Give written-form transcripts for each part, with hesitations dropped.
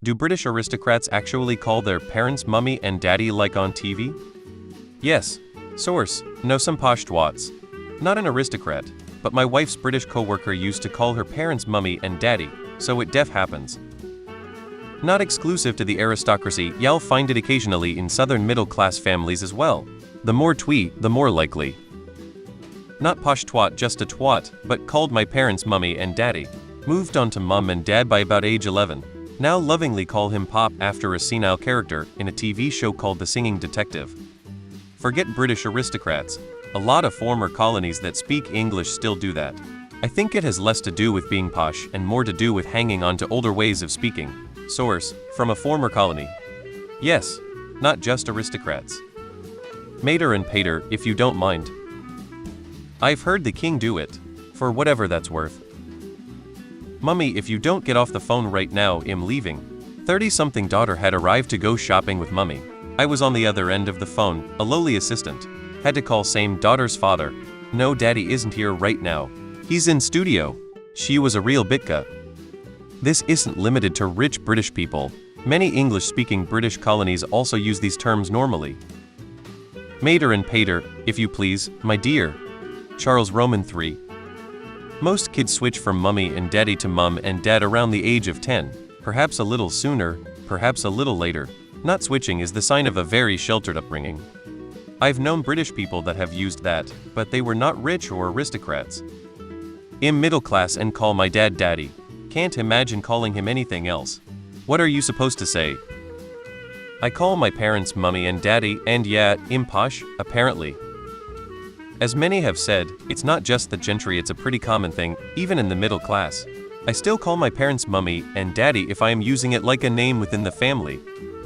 Do British aristocrats actually call their parents mummy and daddy like on TV? Yes. Source: know some posh twats. Not an aristocrat, but my wife's British co-worker used to call her parents mummy and daddy, so it def happens. Not exclusive to the aristocracy, y'all find it occasionally in southern middle-class families as well. The more twee, the more likely. Not posh twat, just a twat, but called my parents mummy and daddy. Moved on to mum and dad by about age 11. Now lovingly call him Pop after a senile character in a TV show called The Singing Detective. Forget British aristocrats. A lot of former colonies that speak English still do that. I think it has less to do with being posh and more to do with hanging on to older ways of speaking. Source: from a former colony. Yes, not just aristocrats. Mater and pater, if you don't mind. I've heard the king do it, for whatever that's worth. Mummy, if you don't get off the phone right now, I'm leaving. 30-something daughter had arrived to go shopping with mummy. I was on the other end of the phone, a lowly assistant. Had to call same daughter's father. No, daddy isn't here right now. He's in studio. She was a real bitka. This isn't limited to rich British people. Many English-speaking British colonies also use these terms normally. Mater and pater, if you please, my dear. Charles Roman 3. Most kids switch from mummy and daddy to mum and dad around the age of 10, perhaps a little sooner, perhaps a little later. Not switching is the sign of a very sheltered upbringing. I've known British people that have used that, but they were not rich or aristocrats. I'm middle class and call my dad daddy. Can't imagine calling him anything else. What are you supposed to say? I call my parents mummy and daddy, and yeah, I'm posh, apparently. As many have said, it's not just the gentry, it's a pretty common thing, even in the middle class. I still call my parents mummy and daddy if I am using it like a name within the family.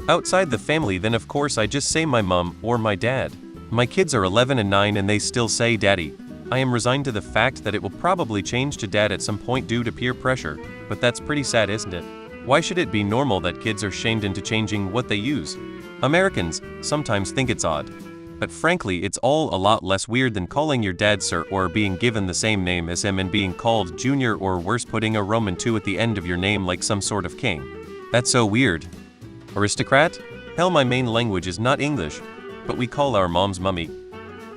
Outside the family, then of course I just say my mum or my dad. My kids are 11 and 9 and they still say daddy. I am resigned to the fact that it will probably change to dad at some point due to peer pressure, but that's pretty sad, isn't it? Why should it be normal that kids are shamed into changing what they use? Americans sometimes think it's odd. But frankly, it's all a lot less weird than calling your dad sir or being given the same name as him and being called junior, or worse, putting a Roman 2 at the end of your name like some sort of king. That's so weird. Aristocrat? Hell, my main language is not English, but we call our moms mummy.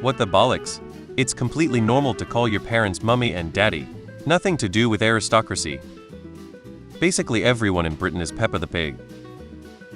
What the bollocks? It's completely normal to call your parents mummy and daddy. Nothing to do with aristocracy. Basically everyone in Britain is Peppa the Pig.